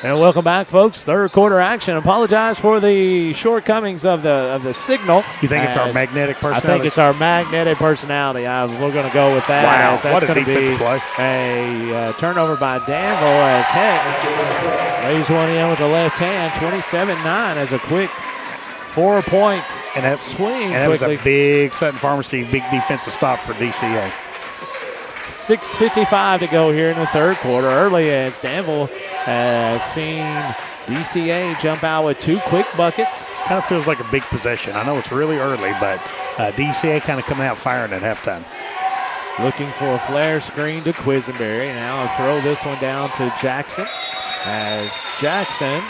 And welcome back, folks. Third quarter action. Apologize for the shortcomings of the signal. You think it's our magnetic personality? I think it's our magnetic personality. We're going to go with that. Wow, that's what a going to defensive be play. A turnover by Danville as Heck lays one in with the left hand. 27-9 as a quick 4-point and that swing. And that was a big Sutton Pharmacy, big defensive stop for DCA. 6:55 to go here in the third quarter. Early as Danville has seen DCA jump out with 2 quick buckets. Kind of feels like a big possession. I know it's really early, but DCA kind of coming out firing at halftime. Looking for a flare screen to Quisenberry. Now I'll throw this one down to Jackson. As Jackson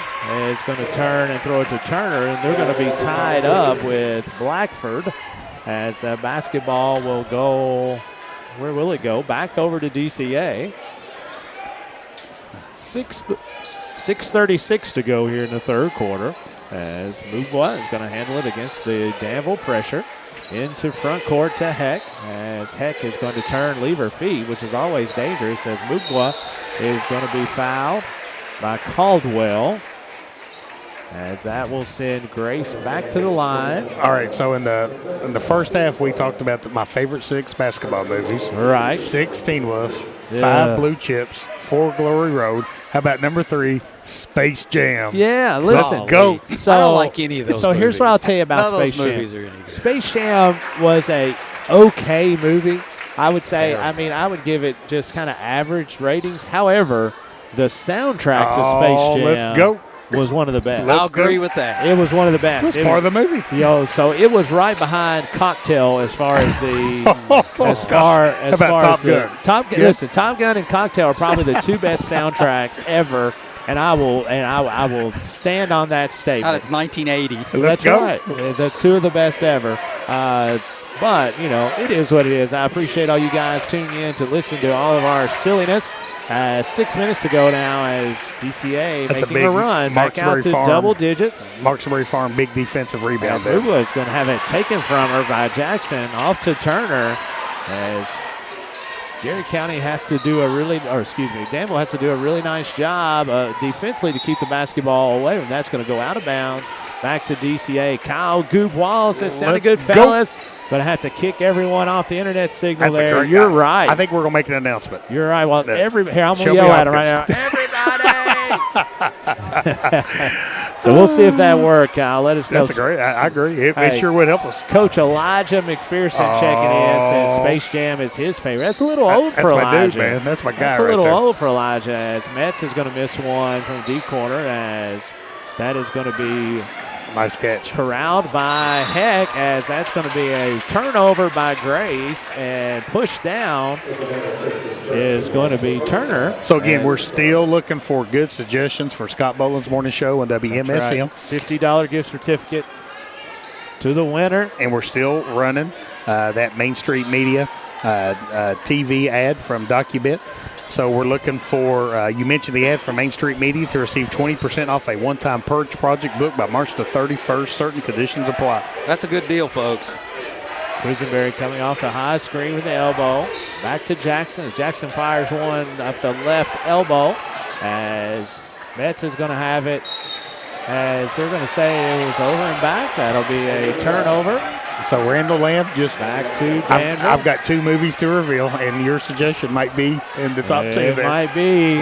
is going to turn and throw it to Turner, and they're going to be tied up with Blackford as the basketball will go. Where will it go? Back over to DCA. 6:36 to go here in the third quarter as Mugwa is going to handle it against the Danville pressure. Into front court to Heck as Heck is going to turn, leave her feet, which is always dangerous as Mugwa is going to be fouled by Caldwell. As that will send Grace back to the line. All right, so in the first half, we talked about my favorite 6 basketball movies. Right. 6 Teen Wolf, Yeah. 5 Blue Chips, 4 Glory Road. How about number 3, Space Jam? Yeah, listen. Let's go. So, I don't like any of those So here's movies. what I'll tell you about None of Space those Jam. movies are any good. Space Jam was a okay movie. I would say, Terrible. I would give it just kind of average ratings. However, the soundtrack to Space Jam let's go. was one of the best. I'll agree with that. It was one of the best. That's It part was- of the movie. So it was right behind Cocktail as far as the as far as about far Top as the Gun? Top Gun. Yeah. Listen, Top Gun and Cocktail are probably the 2 best soundtracks ever, and I will stand on that God, statement. it's 1980. Let's That's go. right. That's 2 of the best ever. But, it is what it is. I appreciate all you guys tuning in to listen to all of our silliness. 6 minutes to go now as DCA That's a making big a run back out Marksbury to Farm. double digits. Marksbury Farm, big defensive rebound As there. Mugwa is going to have it taken from her by Jackson off to Turner as Gary County has to do Danville has to do a really nice job defensively to keep the basketball away, and that's going to go out of bounds. Back to DCA. Kyle Goop Wallace. That sounded good, go. fellas. But I have to kick everyone off the internet signal That's there. a great You're guy. right. I think we're going to make an announcement. You're right. Well, Yeah. here, I'm going Show to me yell at him right now. Everybody! So we'll see if that works, Kyle. Let us know. That's a great. I agree. It Hey. sure would help us. Coach Elijah McPherson checking in, says Space Jam is his favorite. That's a little old for That's my Elijah. dude, man. That's my guy That's a right little there. old for Elijah as Metz is going to miss one from deep corner as that is going to be Nice catch. corralled by Heck as that's going to be a turnover by Grace and pushed down is going to be Turner. So, again, as- we're still looking for good suggestions for Scott Boland's Morning Show on WMSM. Right. $50 gift certificate to the winner. And we're still running that Main Street Media TV ad from DocuBit. So we're looking for, you mentioned the ad from Main Street Media to receive 20% off a one-time purge project book by March the 31st. Certain conditions apply. That's a good deal, folks. Quisenberry coming off the high screen with the elbow. Back to Jackson. As Jackson fires one up the left elbow as Metz is going to have it. As they're going to say it was over and back. That'll be a turnover. So Randall Lamb just Back to Danville. I've got 2 movies to reveal, and your suggestion might be in the top 2 It there. might be.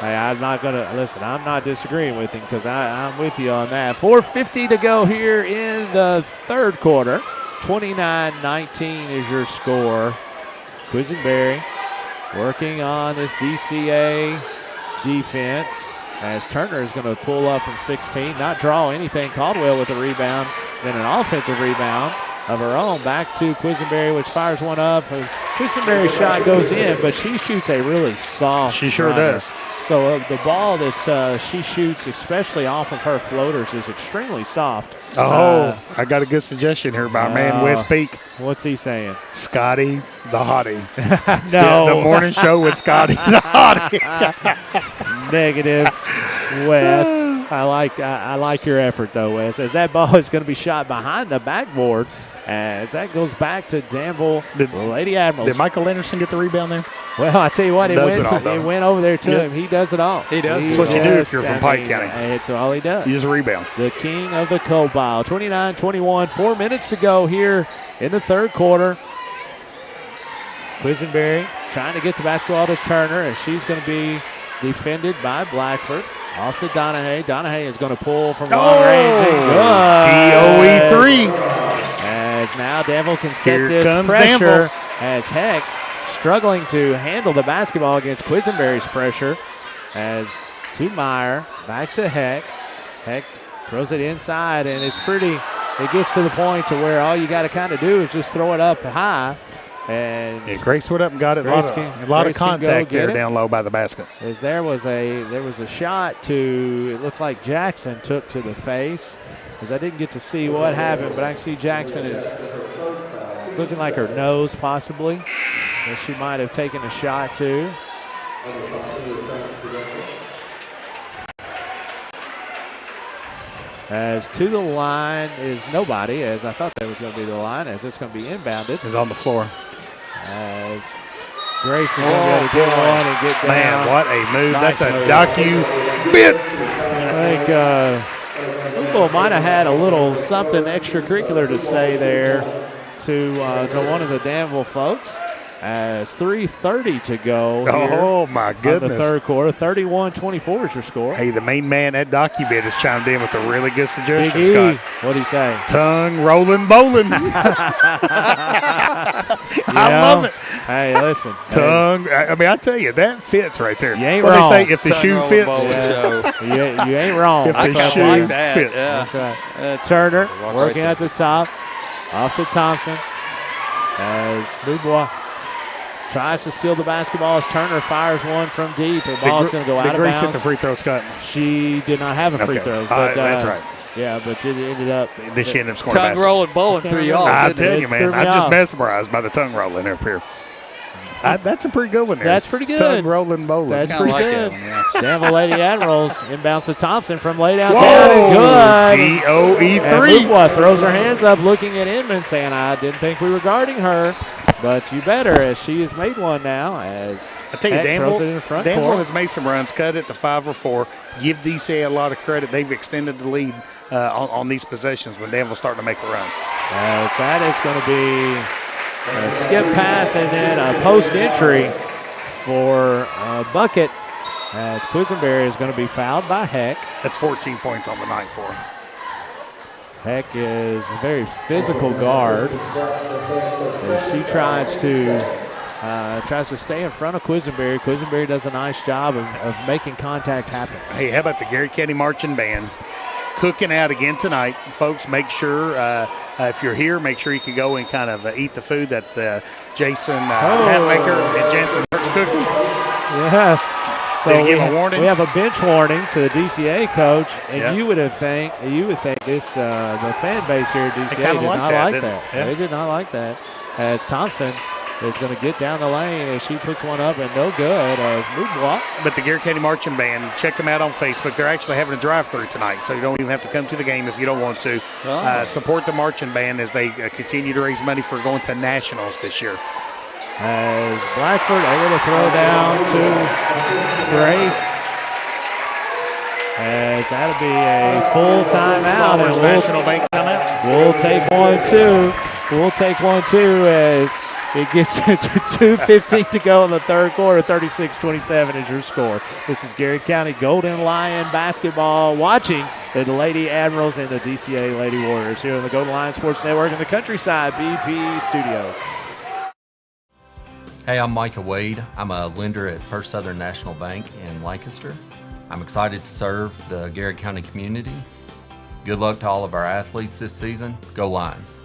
Hey, I'm not going to – listen, I'm not disagreeing with him because I'm with you on that. 4:50 to go here in the third quarter. 29-19 is your score. Quisenberry working on this DCA defense as Turner is going to pull up from 16, not draw anything. Caldwell with a rebound, then an offensive rebound of her own. Back to Quisenberry, which fires one up. Quisenberry's shot goes in, but she shoots a really soft She sure runner. does. So the ball that she shoots, especially off of her floaters, is extremely soft. I got a good suggestion here by our man West Peak. What's he saying? Scotty the Hottie. No. The morning show with Scotty the Hottie. Negative, Wes. I like your effort though, Wes. As that ball is going to be shot behind the backboard, as that goes back to Danville Lady Admirals. Did Michael Anderson get the rebound there? Well, I tell you what, it Does went over there to him. He does it all. He does. That's what you do if you're from Pike County. It's all he does. You just rebound. The king of the Cobile. 29-21, 4 minutes to go here in the third quarter. Quisenberry trying to get the basketball to Turner, and she's going to be defended by Blackford. Off to Donahue. Donahue is going to pull from long range. DOE 3. As now Danville can set Here this comes pressure Danville. as Heck struggling to handle the basketball against Quisenberry's pressure. As to Meyer, back to Heck. Heck throws it inside, and it gets to the point to where all you got to kind of do is just throw it up high. And Grace went up and got it. A lot of contact there down low by the basket. As there was a shot to, it looked like Jackson took to the face. As I didn't get to see what happened, but I can see Jackson is looking like her nose possibly. That she might have taken a shot to. As to the line is nobody, as I thought that was going to be the line, as it's going to be inbounded. Is on the floor. As Grace is going to be able to get one and get down. Man, what a move. Nice That's a move. docu-bit. I think Louisville might have had a little something extracurricular to say there to one of the Danville folks. As 3:30 to go Oh, my in goodness. the third quarter. 31-24 is your score. Hey, the main man at docu-bit has chimed in with a really good Big suggestion, E, Scott. what'd he say? Tongue rolling bowling. I love it. Hey, listen. Tongue. I mean, I tell you, that fits right there. You ain't what wrong. they say, if the Tongue shoe rolling fits. bowling show. You ain't wrong. If I the kind of shoe like that. fits. Yeah. That's right. Turner Walk working right at the top. Off to Thompson. As Dubois tries to steal the basketball as Turner fires one from deep. The ball's going to go out of Grace hit bounds. the free throw, Scott. She did not have a free Okay. throw. But, That's right. Yeah, but it ended up. This she ended up scoring a Tongue basket. rolling bowling through y'all. I didn't tell it? you, threw man, me I'm just off. mesmerized by the tongue rolling up here. That's a pretty good one there. That's pretty good. Tongue rolling bowling. That's Kinda pretty like good. that one, Danville Lady Admirals inbounds to Thompson from lay downtown. Whoa! And good. DOE And 3. Dubois throws her hands up looking at Inman saying, I didn't think we were guarding her. But you better, as she has made one now. As I tell you, Heck Danville, throws it in the front Danville court. has made some runs, cut it to 5 or 4. Give DCA a lot of credit. They've extended the lead on these possessions when Danville's starting to make a run. As that is going to be a skip pass and then a post entry for a bucket. As Quisenberry is going to be fouled by Heck. That's 14 points on the night for him. Heck is a very physical guard as she tries to stay in front of Quisenberry. Quisenberry does a nice job of making contact happen. Hey, how about the Garrett County Marching Band cooking out again tonight? Folks, make sure if you're here, make sure you can go and kind of eat the food that Jason Hatmaker and Jensen Merch cooking. Yes. So Did he give a warning? we have a bench warning to the DCA coach, and Yeah. you would think this the fan base here at DCA kinda did like not that, like didn't that. they? Yeah. They did not like that. As Thompson is going to get down the lane as she puts one up and no good. As Dubois. But the Garrett County Marching Band, check them out on Facebook. They're actually having a drive-through tonight, so you don't even have to come to the game if you don't want to. Oh. Support the Marching Band as they continue to raise money for going to nationals this year. As Blackford able to throw down to Grace. As that'll be a full timeout. Farmers And National Bank timeout. we'll take one, too. We'll take one, too, as it gets to 2:15 to go in the third quarter. 36-27 is your score. This is Garrett County Golden Lion basketball watching the Lady Admirals and the DCA Lady Warriors here on the Golden Lion Sports Network in the Countryside BP Studios. Hey, I'm Micah Wade. I'm a lender at First Southern National Bank in Lancaster. I'm excited to serve the Garrett County community. Good luck to all of our athletes this season. Go Lions.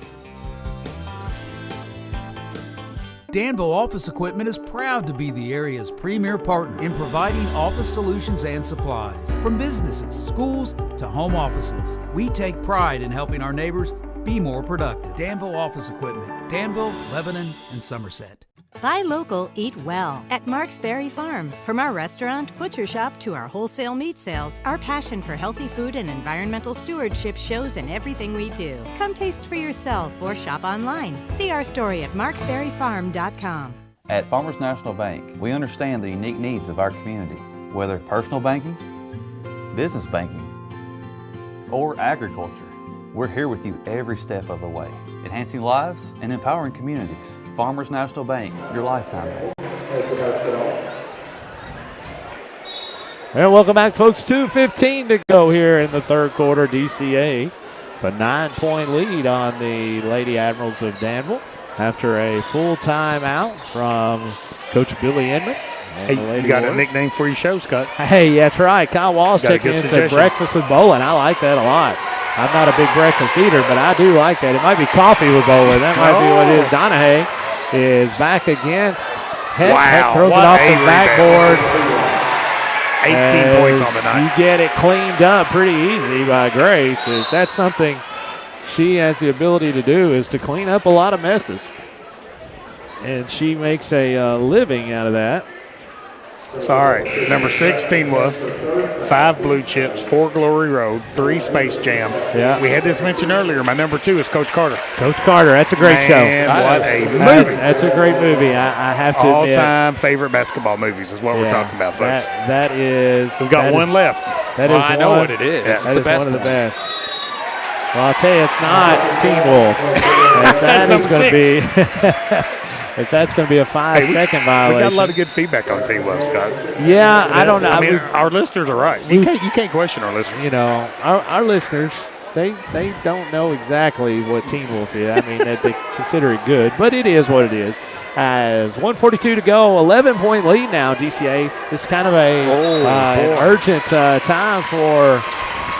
Danville Office Equipment is proud to be the area's premier partner in providing office solutions and supplies. From businesses, schools, to home offices, we take pride in helping our neighbors Be more productive. Danville Office Equipment, Danville, Lebanon, and Somerset. Buy local, eat well at Mark's Berry Farm. From our restaurant, butcher shop, to our wholesale meat sales, our passion for healthy food and environmental stewardship shows in everything we do. Come taste for yourself or shop online. See our story at marksberryfarm.com. At Farmers National Bank, we understand the unique needs of our community, whether personal banking, business banking, or agriculture. We're here with you every step of the way, enhancing lives and empowering communities. Farmers National Bank, your lifetime bank. And welcome back, folks. 2:15 to go here in the third quarter. DCA with a 9-point lead on the Lady Admirals of Danville after a full timeout from Coach Billy Inman. Hey, you got a nickname for your show, Scott? Hey, that's right. Kyle Walsh checking in and said breakfast with bowling. I like that a lot. I'm not a big breakfast eater, but I do like that. It might be coffee with bowling. That might be what it is. Donahue is back against Heck. Heck throws it off the backboard. 18 points on the night. You get it cleaned up pretty easy by Grace. That's something she has the ability to do, is to clean up a lot of messes. And she makes a living out of that. Sorry. Number 16 Wolf, 5 Blue Chips, 4 Glory Road, 3 Space Jam. Yeah. We had this mentioned earlier. My number 2 is Coach Carter. Coach Carter, that's a great show. What a movie. That's a great movie. I have to admit. All-time favorite basketball movies is what we're talking about, folks. That is. We've got one left. That is I know what it is. That It's is the best one of the one. best. Well, I'll tell you, it's not Teen Wolf. That is going to be. That's going to be a 5-second violation. We got a lot of good feedback on Team Wolf, Scott. Yeah, I don't know. I mean, our listeners are right. You can't question our listeners. You know, our listeners, they don't know exactly what Teen Wolf is. I mean, they consider it good, but it is what it is. As 1:42 to go, 11-point lead now, DCA. It's kind of an urgent time for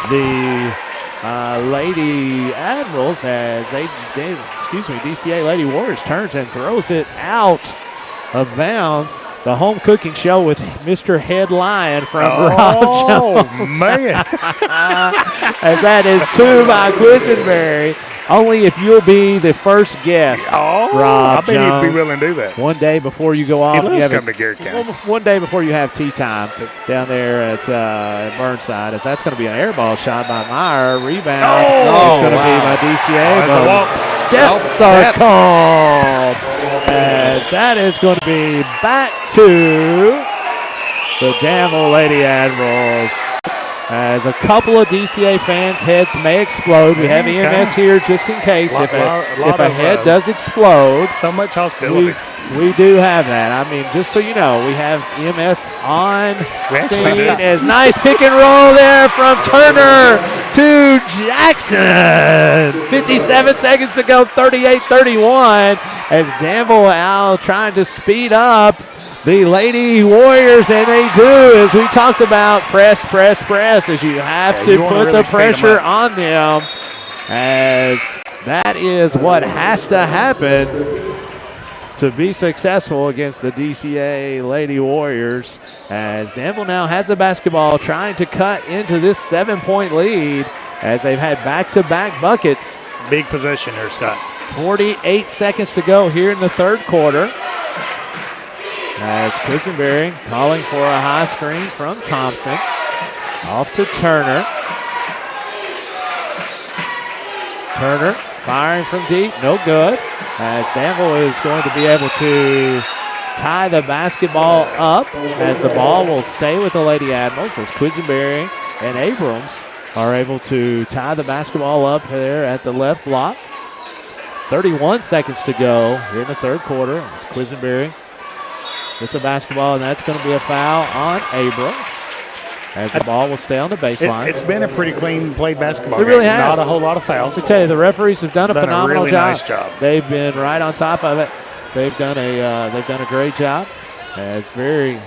the Lady Admirals as DCA Lady Warriors turns and throws it out of bounds. The home cooking show with Mr. Head Lion from Rob Jones. Oh, man. As that is 2 by Quisenberry. Only if you'll be the first guest, Rob I bet Jones. he'd be willing to do that. One day before you go off. He loves coming to Garrett County. One day before you have tea time down there at Burnside, as that's going to be an air ball shot by Meyer. Rebound. It's going to be by DCA. Steps are called. As that is going to be back to the Danville Lady Admirals. As a couple of DCA fans' heads may explode. We have EMS here just in case if a head does explode. So much hostility. We do have that. I mean, just so you know, we have EMS on scene. As nice pick and roll there from Turner to Jackson. 57 seconds to go, 38-31. As Danville out trying to speed up the Lady Warriors, and they do, as we talked about, press, as you have to put the pressure on them, as that is what has to happen to be successful against the DCA Lady Warriors, as Danville now has the basketball trying to cut into this 7-point lead as they've had back-to-back buckets. Big possession here, Scott. 48 seconds to go here in the third quarter. As Quisenberry calling for a high screen from Thompson. Off to Turner. Turner firing from deep, no good. As Danville is going to be able to tie the basketball up, as the ball will stay with the Lady Admirals, as Quisenberry and Abrams are able to tie the basketball up there at the left block. 31 seconds to go here in the third quarter. As Quisenberry with the basketball, and that's going to be a foul on Abrams, as the ball will stay on the baseline. It's been a pretty clean played basketball game. It really has. Not a whole lot of fouls. I tell you, the referees have done a phenomenal really job. Nice job. They've been right on top of it. They've done a great job. It's very,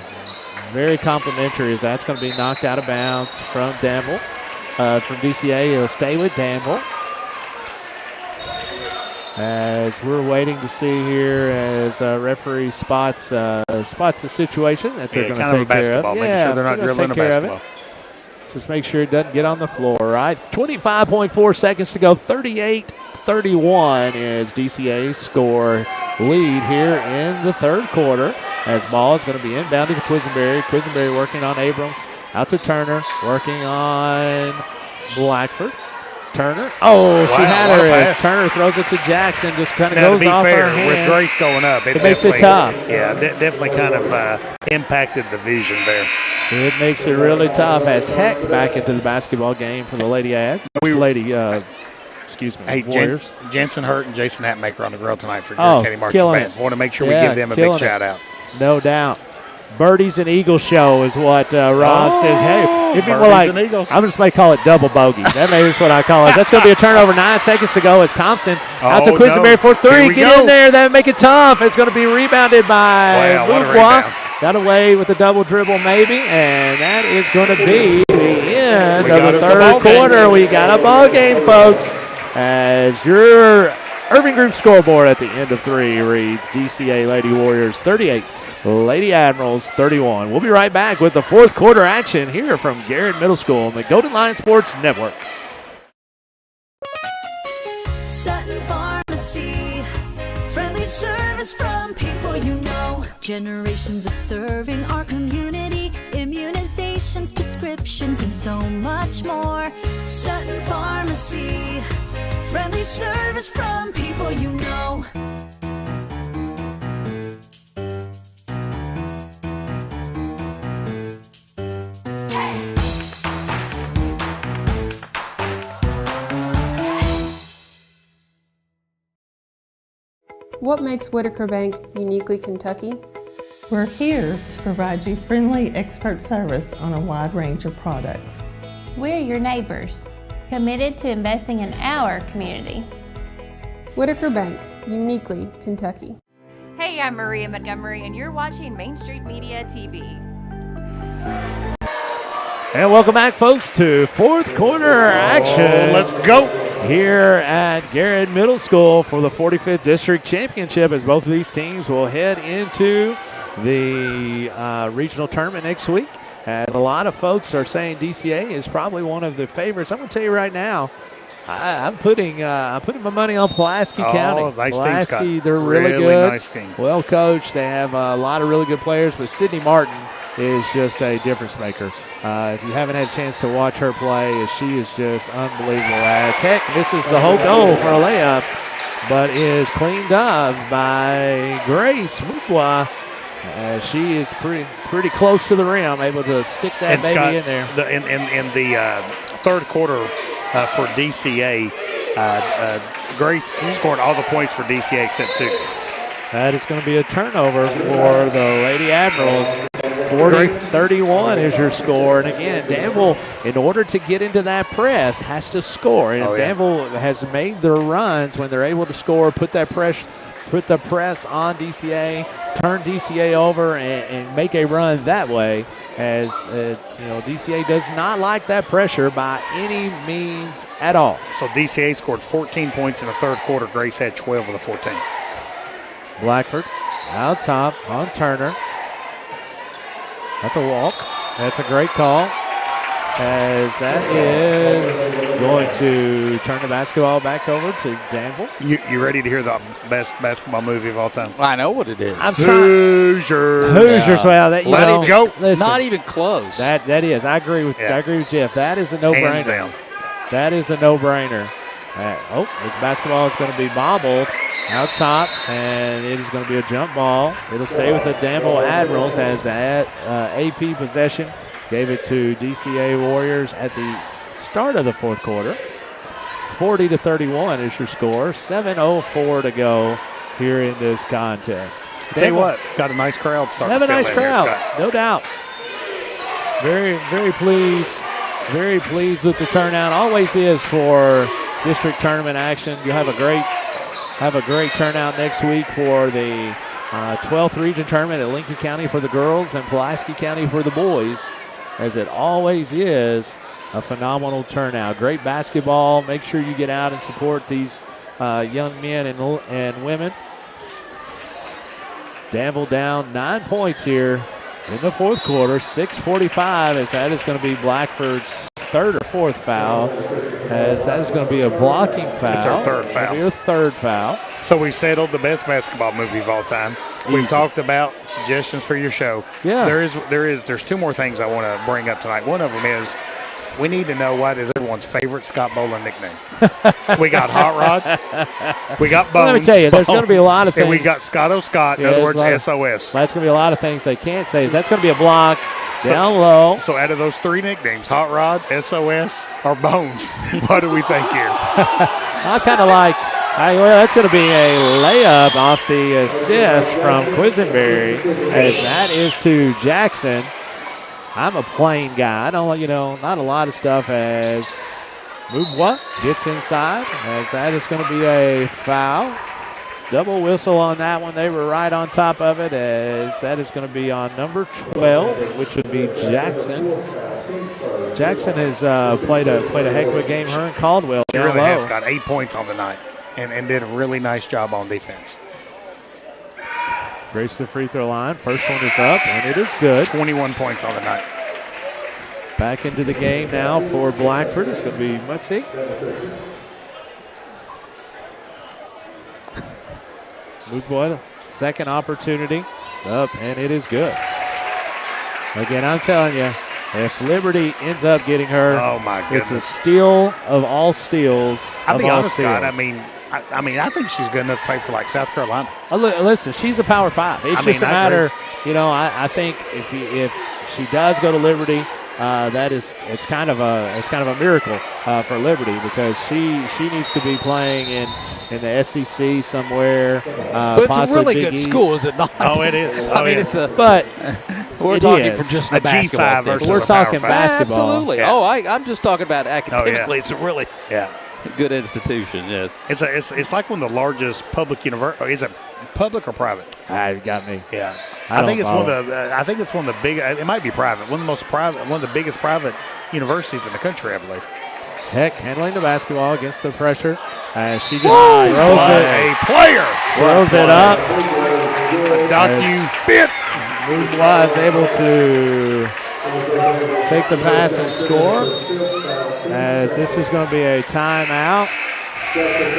very complimentary, as that's going to be knocked out of bounds from Danville. From DCA, it'll stay with Danville. As we're waiting to see here, as referee spots the situation that they're going to take care of. Making sure they're not dribbling a basketball. Just make sure it doesn't get on the floor, right? 25.4 seconds to go, 38-31 40-31 is DCA's score lead here in the third quarter. As ball is going to be inbounded to Quisenberry. Quisenberry working on Abrams. Out to Turner. Working on Blackford. Turner. Oh, she had her as Turner throws it to Jackson. Just kind of goes off her hand. With Grace going up, it makes it tough. Yeah, definitely kind of impacted the vision there. It makes it really tough as Heck back into the basketball game for the Lady Ads. Warriors. Hey, Jensen Hurt and Jason Hatmaker on the grill tonight for County Marching Band. Want to make sure we give them a big shout out. No doubt. Birdies and Eagles show is what Rob says. Hey, it'd be more like, I'm just going to call it double bogey. That maybe is what I call it. That's going to be a turnover. 9 seconds to go as Thompson out to Quisenberry for 3. Get in there. That make it tough. It's going to be rebounded by Bourgeois. Got away with a double dribble maybe, and that is going to be the end of the third quarter. We got a ball game, folks, as your Irving Group scoreboard at the end of 3 reads DCA Lady Warriors 38, Lady Admirals 31. We'll be right back with the fourth quarter action here from Garrett Middle School on the Golden Lion Sports Network. Sutton Pharmacy, friendly service from people you know. Generations of serving our community, immunizations, prescriptions, and so much more. Sutton Pharmacy, friendly service from people you know. What makes Whitaker Bank uniquely Kentucky? We're here to provide you friendly, expert service on a wide range of products. We're your neighbors, committed to investing in our community. Whitaker Bank, uniquely Kentucky. Hey, I'm Maria Montgomery, and you're watching Main Street Media TV. And welcome back, folks, to fourth quarter action. Let's go. Here at Garrett Middle School for the 45th District Championship, as both of these teams will head into the regional tournament next week. As a lot of folks are saying DCA is probably one of the favorites. I'm going to tell you right now, I'm putting my money on Pulaski County. Nice Pulaski, they're really good. Nice team. Well coached. They have a lot of really good players, but Sydney Martin is just a difference maker. If you haven't had a chance to watch her play, she is just unbelievable. As Heck misses the whole goal for a layup, but is cleaned up by Grace Mukwa. She is pretty close to the rim, able to stick that and baby Scott, in there. In the third quarter for DCA, Grace scored all the points for DCA except 2. That is going to be a turnover for the Lady Admirals. 40-31 is your score. And again, Danville, in order to get into that press, has to score. And Danville has made their runs when they're able to score, put the press on DCA, turn DCA over, and make a run that way. As DCA does not like that pressure by any means at all. So DCA scored 14 points in the third quarter. Grace had 12 of the 14. Blackford out top on Turner. That's a walk. That's a great call, as that is going to turn the basketball back over to Danville. You ready to hear the best basketball movie of all time? Well, I know what it is. Hoosiers. Let it go. Listen, not even close. That is. I agree with Jeff. That is a no-brainer. Hands down. That is a no-brainer. This basketball is going to be bobbled out top, and it is going to be a jump ball. It'll stay with the Danville Admirals as that AP possession gave it to DCA Warriors at the start of the fourth quarter. 40-31 is your score. 7:04 to go here in this contest. Tell you what, got a nice crowd starting. Have a nice crowd, no doubt. Very, very pleased. Very pleased with the turnout. Always is for district tournament action. You'll have a great turnout next week for the 12th region tournament at Lincoln County for the girls and Pulaski County for the boys, as it always is a phenomenal turnout. Great basketball. Make sure you get out and support these young men and women. Danville down 9 points here in the fourth quarter. 6:45 as that is going to be Blackford's third or fourth foul, as that is going to be a blocking foul. It's our third foul. Your third foul. So we settled the best basketball movie of all time. We've talked about suggestions for your show. Yeah. There's two more things I want to bring up tonight. One of them is we need to know what is everyone's favorite Scott Boland nickname. We got Hot Rod. We got Bones. Well, let me tell you, there's going to be a lot of things. And we got Scotto Scott. In other words, SOS. That's going to be a lot of things they can't say. That's going to be a block down low. So out of those three nicknames, Hot Rod, SOS, or Bones, what do we think here? I kind of like, well, that's going to be a layup off the assist from Quisenberry, as that is to Jackson. I'm a plain guy. I don't, not a lot of stuff as Mubwa gets inside, as that is going to be a foul. It's double whistle on that one. They were right on top of it, as that is going to be on number 12, which would be Jackson. Jackson has played a heck of a game. Her and Caldwell. She really has got 8 points on the night and did a really nice job on defense. Race to the free throw line. First one is up, and it is good. 21 points on the night. Back into the game now for Blackford. It's going to be, let's see. Mubwa, second opportunity. Up, and it is good. Again, I'm telling you, if Liberty ends up getting her, oh my goodness, it's a steal of all steals. I'll be honest, Scott. I mean, I think she's good enough to play for like South Carolina. Listen, she's a Power 5. It's just a matter, I think if she does go to Liberty, it's kind of a miracle for Liberty, because she needs to be playing in the SEC somewhere. But it's a really good school, is it not? Oh, it is. It's a. But we're talking from just the basketball G5 versus we're talking basketball. Absolutely. Yeah. Oh, I'm just talking about academically. It's a really yeah. good institution, yes. It's like one of the largest public universities. Is it public or private? You got me. Yeah. I think it's one of the big. It might be private. One of the biggest private universities in the country, I believe. Heck, handling the basketball against the pressure. And she just throws it. A player Throws it up. Bit. Mubwa is able to take the pass and score, as this is going to be a timeout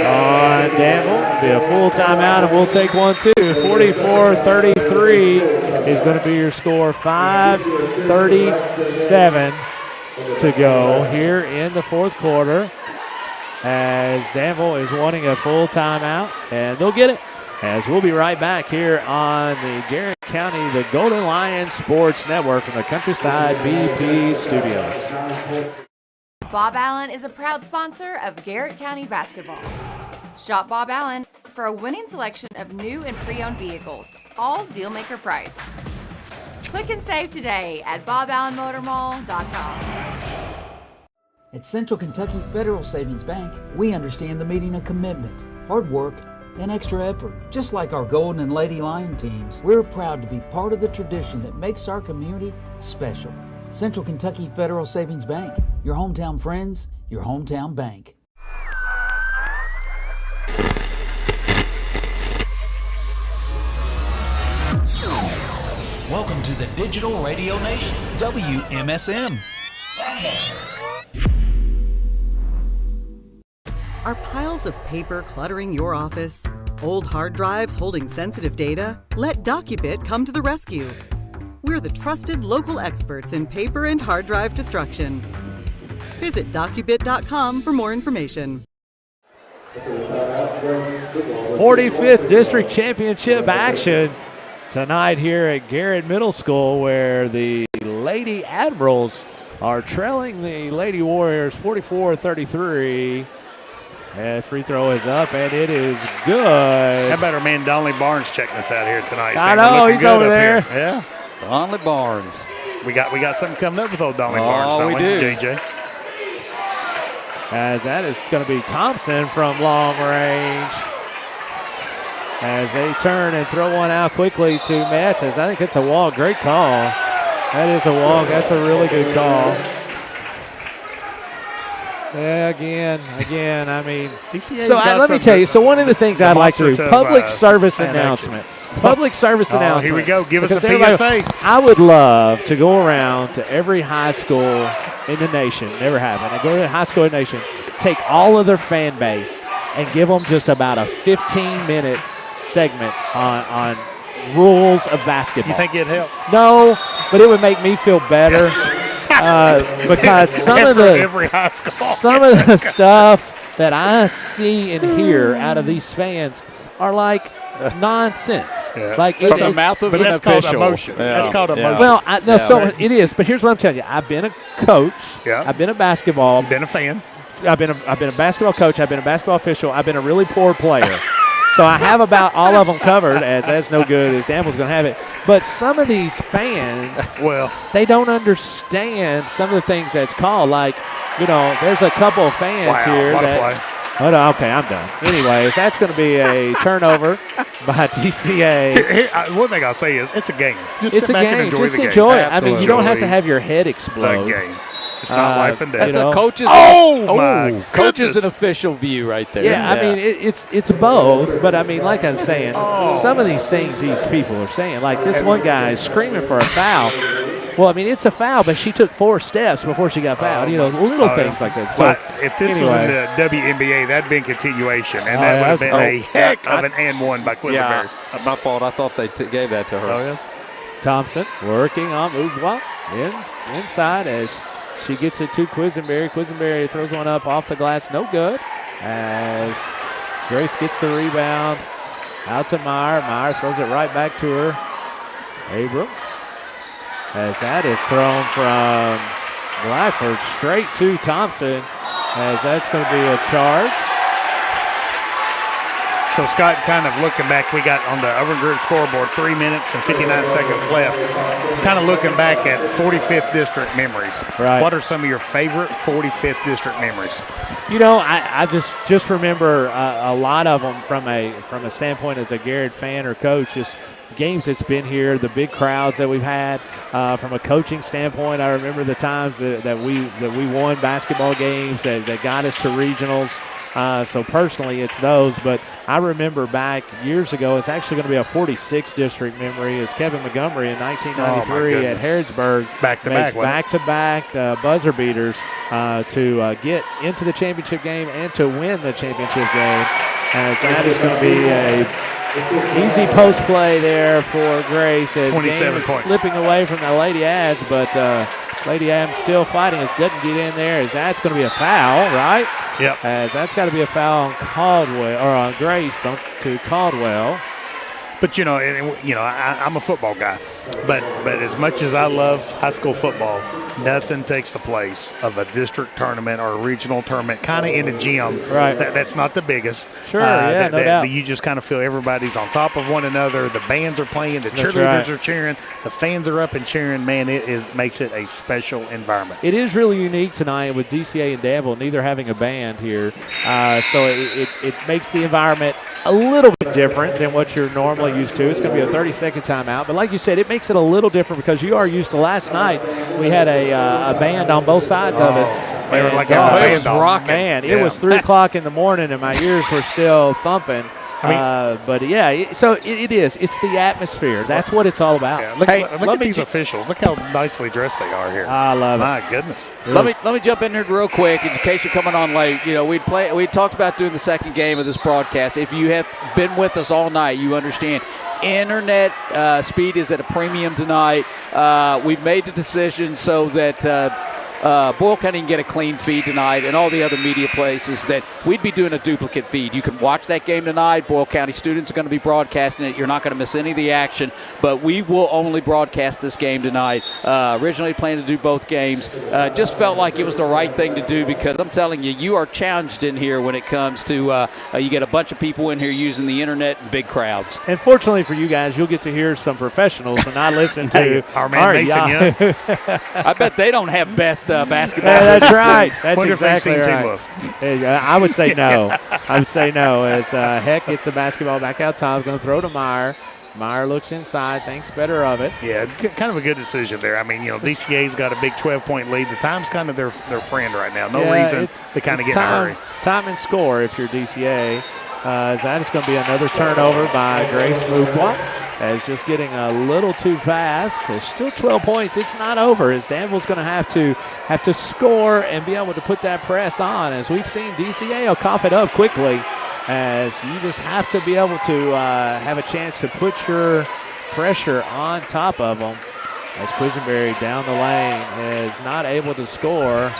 on Danville. It'll be a full timeout, and we'll take one too. 44-33 is going to be your score. 5:37 to go here in the fourth quarter, as Danville is wanting a full timeout, and they'll get it, as we'll be right back here on the Garrett County, the Golden Lions Sports Network from the Countryside BP Studios. Bob Allen is a proud sponsor of Garrett County basketball. Shop Bob Allen for a winning selection of new and pre-owned vehicles, all deal-maker priced. Click and save today at boballenmotormall.com. At Central Kentucky Federal Savings Bank, we understand the meaning of commitment, hard work, and extra effort. Just like our Golden and Lady Lion teams, we're proud to be part of the tradition that makes our community special. Central Kentucky Federal Savings Bank, your hometown friends, your hometown bank. Welcome to the Digital Radio Nation, WMSM. Are piles of paper cluttering your office? Old hard drives holding sensitive data? Let DocuBit come to the rescue. We're the trusted local experts in paper and hard drive destruction. Visit docubit.com for more information. 45th District Championship action tonight here at Garrett Middle School, where the Lady Admirals are trailing the Lady Warriors 44-33. And free throw is up, and it is good. How about our man Donley Barnes checking us out here tonight? I know, he's over there. Here. Yeah. Donley Barnes. We got something coming up with old Donley Barnes, don't we, do. JJ? As that is going to be Thompson from long range. As they turn and throw one out quickly to Metz. I think it's a walk. Great call. That is a walk. That's a really good call. Yeah, again, I mean. So let me tell you, so one of the things I'd like to do, public service announcement. Public service announcement. Here we go. Give us a PSA. I would love to go around to every high school in the nation, never happened. They go to the high school in the nation, take all of their fan base and give them just about a 15-minute segment on rules of basketball. You think it'd help? No, but it would make me feel better because some of the stuff that I see and hear out of these fans are like nonsense. Yeah. Like it's a mouth of an that's official. Called emotion. Yeah. That's called emotion. Well, so it is. But here's what I'm telling you: I've been a coach. Yeah. I've been a basketball. Been a fan. I've been a basketball coach. I've been a basketball official. I've been a really poor player. So I have about all of them covered, as that's no good as Dan was going to have it. But some of these fans, they don't understand some of the things that's called. Like, there's a couple of fans here that. Okay, I'm done. Anyways, that's going to be a turnover by DCA. One thing I'll say is it's a game. Just it's sit back and enjoy Just the game. enjoy it. Absolutely. I mean, you don't have to have your head explode. The game. It's not life and death. That's a coach's. my coach's goodness. an official view right there. Yeah, I mean it's both, but I mean, like I'm saying, some of these things these people are saying, like this one guy is screaming for a foul. Well, I mean it's a foul, but she took 4 steps before she got fouled. Little things like that. So if this was in the WNBA, that'd been continuation, and that would have been a heck of an and one by Quisenberry. Yeah, my fault. I thought they gave that to her. Oh yeah. Thompson working on Uguay inside as she gets it to Quisenberry. Quisenberry throws one up off the glass. No good. As Grace gets the rebound. Out to Meyer. Meyer throws it right back to her. Abrams. As that is thrown from Blackford straight to Thompson. As that's going to be a charge. So, Scott, kind of looking back, we got on the Overgrid scoreboard 3 minutes and 59 seconds left. Kind of looking back at 45th District memories. Right. What are some of your favorite 45th District memories? I just remember a lot of them from a standpoint as a Garrett fan or coach, just games that's been here, the big crowds that we've had. From a coaching standpoint, I remember the times that we won basketball games that got us to regionals. So personally, it's those. But I remember back years ago, it's actually going to be a 46th district memory, as Kevin Montgomery in 1993 at Harrodsburg makes back-to-back buzzer beaters to get into the championship game and to win the championship game. As that is going to be a easy post play there for Grace. As 27 game points. Slipping away from the Lady Ads, but Lady Adams still fighting. As doesn't get in there. As that's going to be a foul, right? Yep. As that's got to be a foul on Caldwell or on Grace to Caldwell. But I'm a football guy. But as much as I love high school football, nothing takes the place of a district tournament or a regional tournament, kind of in a gym. Right. That's not the biggest. Sure. No doubt. You just kind of feel everybody's on top of one another. The bands are playing. The cheerleaders are cheering. The fans are up and cheering. Man, makes it a special environment. It is really unique tonight with DCA and Danville neither having a band here, so it makes the environment a little bit different than what you're normally used to. It's going to be a 30-second timeout. But like you said, it makes it a little different because you are used to last night. We had a band on both sides of us. They were like it was rocking. Man, it was 3 o'clock in the morning and my ears were still thumping. But yeah, so it is. It's the atmosphere. That's what it's all about. Yeah, look at these officials. Look how nicely dressed they are here. I love it. My goodness. Let me jump in here real quick in case you're coming on late. We talked about doing the second game of this broadcast. If you have been with us all night, you understand. Internet speed is at a premium tonight. We've made the decision so that Boyle County can get a clean feed tonight, and all the other media places that we'd be doing a duplicate feed. You can watch that game tonight. Boyle County students are going to be broadcasting it. You're not going to miss any of the action, but we will only broadcast this game tonight. Originally planned to do both games. Just felt like it was the right thing to do because I'm telling you, you are challenged in here when it comes to you get a bunch of people in here using the internet and big crowds. And fortunately for you guys, you'll get to hear some professionals and not listen to our man Mason Young. I bet they don't have best basketball. Yeah, that's right. That's Wonder exactly if they've seen right. I would say no. I would say no. As Heck gets the basketball back out top, going to throw to Meyer. Meyer looks inside, thinks better of it. Yeah, kind of a good decision there. I mean, DCA's got a big 12-point lead. The time's kind of their friend right now. No reason to kind of get in a hurry. Time and score if you're DCA. That is going to be another turnover by Grace Mugwa. as just getting a little too fast. There's still 12 points. It's not over as Danville's going to have to score and be able to put that press on. As we've seen, DCA will cough it up quickly, as you just have to be able to have a chance to put your pressure on top of them. As Quisenberry down the lane is not able to score,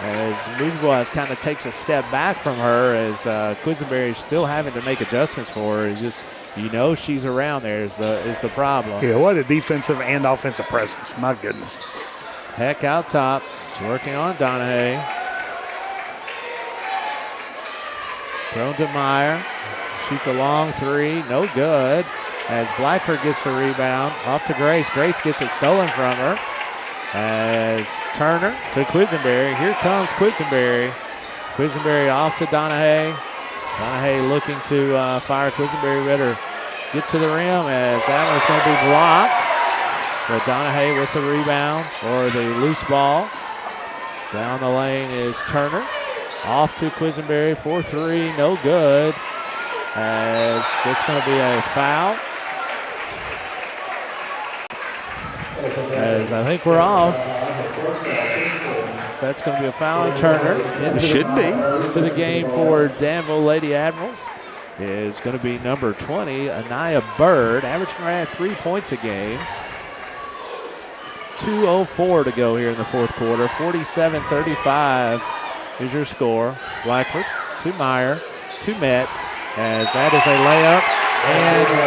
as Mugwa kind of takes a step back from her, as Quisenberry is still having to make adjustments for her. It's just, she's around there is the problem. Yeah, what a defensive and offensive presence. My goodness. Heck out top. She's working on Donahue. Thrown to Meyer. Shoots a long three. No good. As Blackford gets the rebound. Off to Grace. Grace gets it stolen from her. As Turner to Quisenberry. Here comes Quisenberry. Quisenberry off to Donahue. Donahue looking to fire. Quisenberry better get to the rim, as that one's going to be blocked. But Donahue with the rebound or the loose ball. Down the lane is Turner. Off to Quisenberry for three. No good. As this is going to be a foul. As I think we're off. So that's going to be a foul on Turner. It should be. Into the game for Danville Lady Admirals is going to be number 20, Anaya Bird, averaging right at 3 points a game. 2:04 to go here in the fourth quarter. 47-35 is your score. Blackford to Meyer to Metz, as that is a layup and one.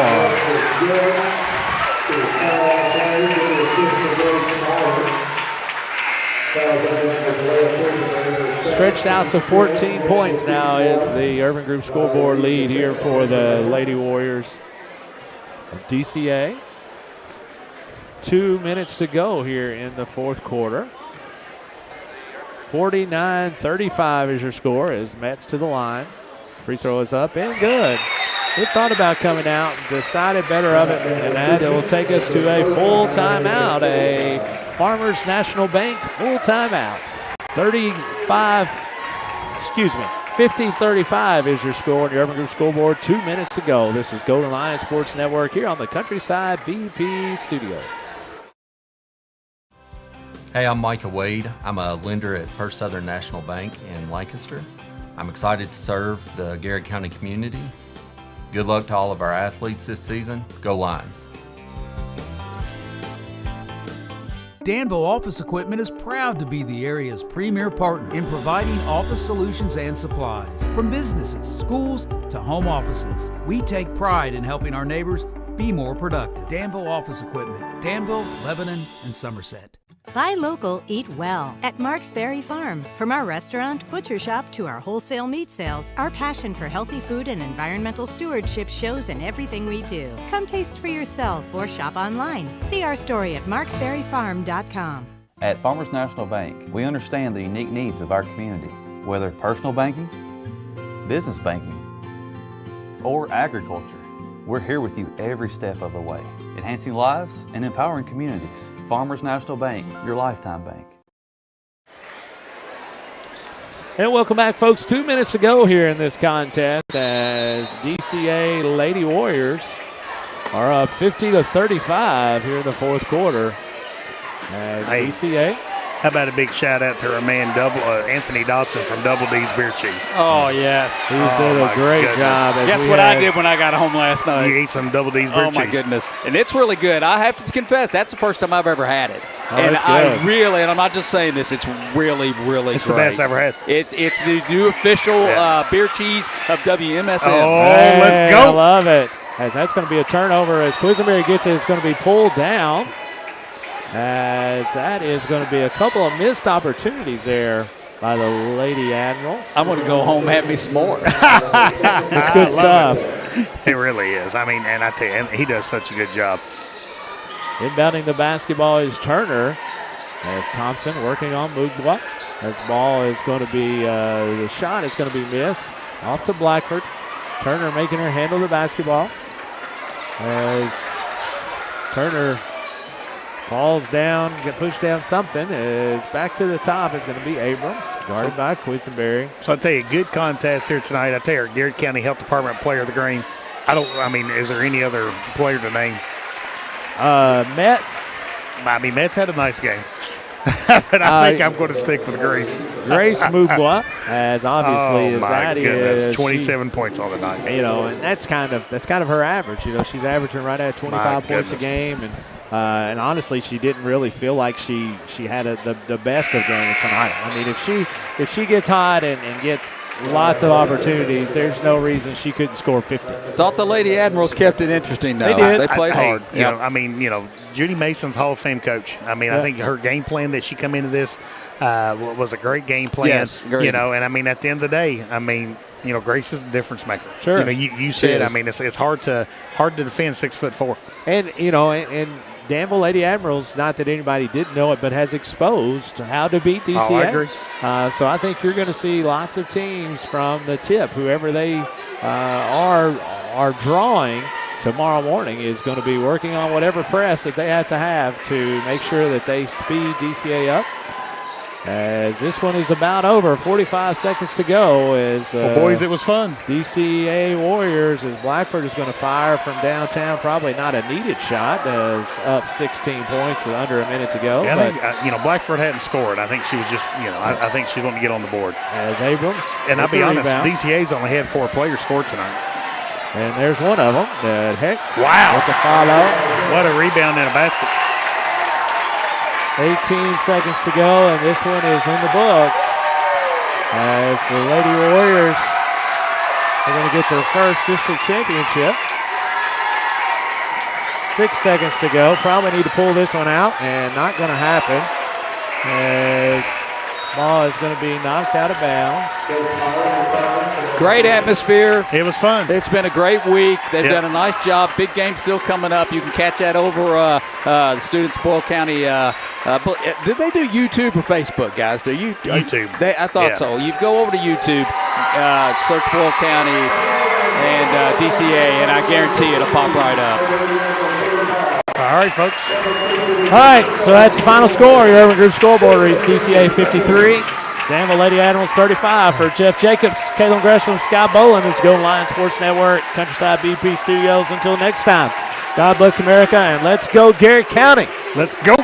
Stretched out to 14 points now is the Urban Group scoreboard lead here for the Lady Warriors of DCA. 2 minutes to go here in the fourth quarter. 49-35 is your score as Metz to the line. Free throw is up and good. They thought about coming out and decided better of it than that. It will take us to a full timeout, a Farmers National Bank full timeout. 50-35 is your score on the Urban Group scoreboard. 2 minutes to go. This is Golden Lion Sports Network here on the Countryside BP Studios. Hey, I'm Micah Wade. I'm a lender at First Southern National Bank in Lancaster. I'm excited to serve the Garrett County community. Good luck to all of our athletes this season. Go Lions. Danville Office Equipment is proud to be the area's premier partner in providing office solutions and supplies. From businesses, schools, to home offices, we take pride in helping our neighbors be more productive. Danville Office Equipment, Danville, Lebanon, and Somerset. Buy local, eat well at Mark's Berry Farm. From our restaurant, butcher shop, to our wholesale meat sales, our passion for healthy food and environmental stewardship shows in everything we do. Come taste for yourself or shop online. See our story at marksberryfarm.com. At Farmers National Bank, we understand the unique needs of our community, whether personal banking, business banking, or agriculture. We're here with you every step of the way, enhancing lives and empowering communities. Farmers National Bank, your lifetime bank. And welcome back, folks. 2 minutes to go here in this contest as DCA Lady Warriors are up 50-35 here in the fourth quarter. As DCA. How about a big shout out to our man Anthony Dodson from Double D's Beer Cheese? Oh, yes. He's did a great job. Guess what I did when I got home last night? You ate some Double D's Beer Cheese. Oh, my goodness. And it's really good. I have to confess, that's the first time I've ever had it. Oh, and I really, and I'm not just saying this, it's really, really it's great. The best I've ever had. It's the new official beer cheese of WMSN. Oh, hey, let's go. I love it. As that's going to be a turnover as Quisenberry gets it. It's going to be pulled down. As that is going to be a couple of missed opportunities there by the Lady Admirals. I'm going to go home and have me some more. That's good stuff. It really is. I mean, and I tell you, and he does such a good job. Inbounding the basketball is Turner. As Thompson working on Mugwa. As ball is going to be, the shot is going to be missed. Off to Blackford. Turner making her handle the basketball. As Turner falls down, get pushed down something. Is back to the top is going to be Abrams, guarded by Quisenberry. So I tell you, good contest here tonight. I tell you, our Garrett County Health Department Player of the Game Is there any other player to name? Mets. Mets had a nice game. But I think I'm going to stick with Grace. Grace Mugwa, as obviously as that is. 27 points on the night. And that's kind of her average. She's averaging right at 25 points a game, and honestly, she didn't really feel like she had the best of games tonight. If she gets hot and gets lots of opportunities, there's no reason she couldn't score 50. Thought the Lady Admirals kept it interesting, though. They did. They played hard. Judy Mason's Hall of Fame coach. I think her game plan that she come into this was a great game plan. Yes, great. And at the end of the day, Grace is the difference maker. Sure. You said, it's hard to defend 6'4". And Danville Lady Admirals, not that anybody didn't know it, but has exposed how to beat DCA. Oh, I agree. So I think you're going to see lots of teams from the tip, whoever they are drawing tomorrow morning, is going to be working on whatever press that they have to make sure that they speed DCA up. As this one is about over, 45 seconds to go. Boys, it was fun. DCA Warriors, as Blackford is going to fire from downtown, probably not a needed shot, as up 16 points with under a minute to go. Yeah, I think, Blackford hadn't scored. I think she was just, I think she's going to get on the board. As Abrams. And I'll be honest, DCA's only had 4 players score tonight. And there's one of them, Heck. Wow. With the follow. What a rebound and a basket. 18 seconds to go, and this one is in the books as the Lady Warriors are going to get their first district championship. 6 seconds to go. Probably need to pull this one out, and not going to happen as ball is going to be knocked out of bounds. Great atmosphere. It was fun. It's been a great week. They've done a nice job. Big game still coming up. You can catch that over the Students Boyle County. Did they do YouTube or Facebook, guys? YouTube. I thought so. You go over to YouTube, search Boyle County and DCA, and I guarantee it'll pop right up. All right, folks. All right, so that's the final score. Your Urban Group scoreboard reads DCA 53. Danville Lady Admirals 35. For Jeff Jacobs, Caitlin Gresham, Sky Bolin. This is Golden Lion Sports Network, Countryside BP Studios. Until next time, God bless America, and let's go Garrett County. Let's go.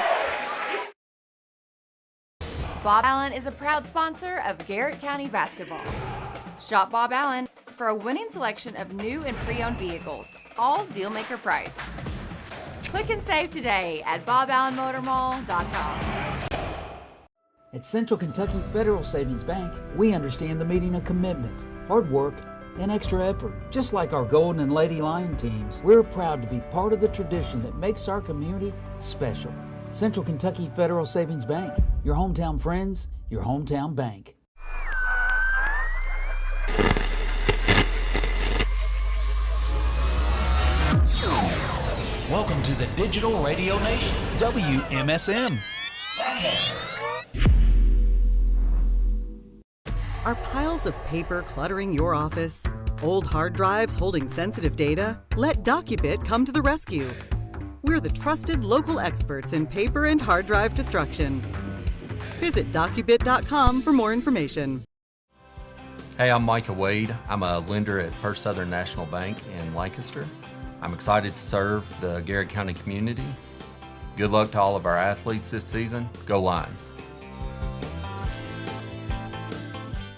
Bob Allen is a proud sponsor of Garrett County basketball. Shop Bob Allen for a winning selection of new and pre-owned vehicles, all deal-maker priced. Click and save today at boballenmotormall.com. At Central Kentucky Federal Savings Bank, we understand the meaning of commitment, hard work, and extra effort. Just like our Golden and Lady Lion teams, we're proud to be part of the tradition that makes our community special. Central Kentucky Federal Savings Bank, your hometown friends, your hometown bank. Welcome to the Digital Radio Nation, WMSM. Are piles of paper cluttering your office? Old hard drives holding sensitive data? Let DocuBit come to the rescue. We're the trusted local experts in paper and hard drive destruction. Visit docubit.com for more information. Hey, I'm Micah Wade. I'm a lender at First Southern National Bank in Lancaster. I'm excited to serve the Garrett County community. Good luck to all of our athletes this season. Go Lions.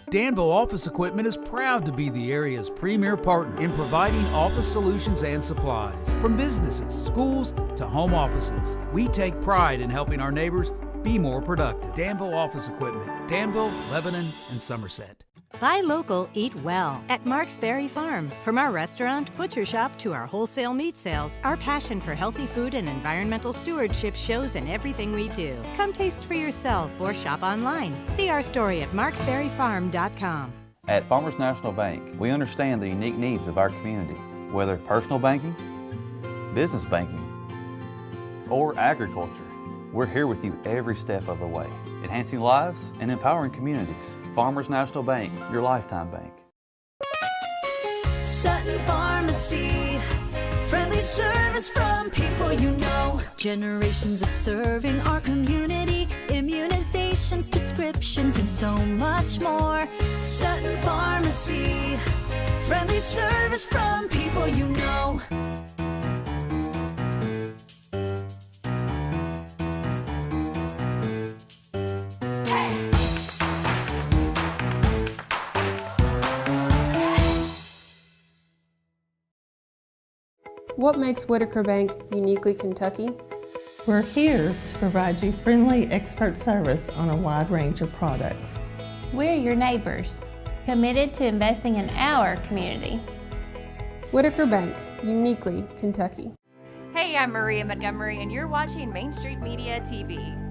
Danville Office Equipment is proud to be the area's premier partner in providing office solutions and supplies. From businesses, schools, to home offices, we take pride in helping our neighbors be more productive. Danville Office Equipment, Danville, Lebanon, and Somerset. Buy local, eat well at Mark's Berry Farm. From our restaurant, butcher shop, to our wholesale meat sales, our passion for healthy food and environmental stewardship shows in everything we do. Come taste for yourself or shop online. See our story at marksberryfarm.com. At Farmers National Bank, we understand the unique needs of our community, whether personal banking, business banking, or agriculture. We're here with you every step of the way, enhancing lives and empowering communities. Farmers National Bank, your lifetime bank. Sutton Pharmacy, friendly service from people you know. Generations of serving our community, immunization. immunizations, prescriptions, and so much more. Sutton Pharmacy, friendly service from people you know. What makes Whitaker Bank uniquely Kentucky? We're here to provide you friendly expert service on a wide range of products. We're your neighbors, committed to investing in our community. Whitaker Bank, uniquely Kentucky. Hey, I'm Maria Montgomery, and you're watching Main Street Media TV.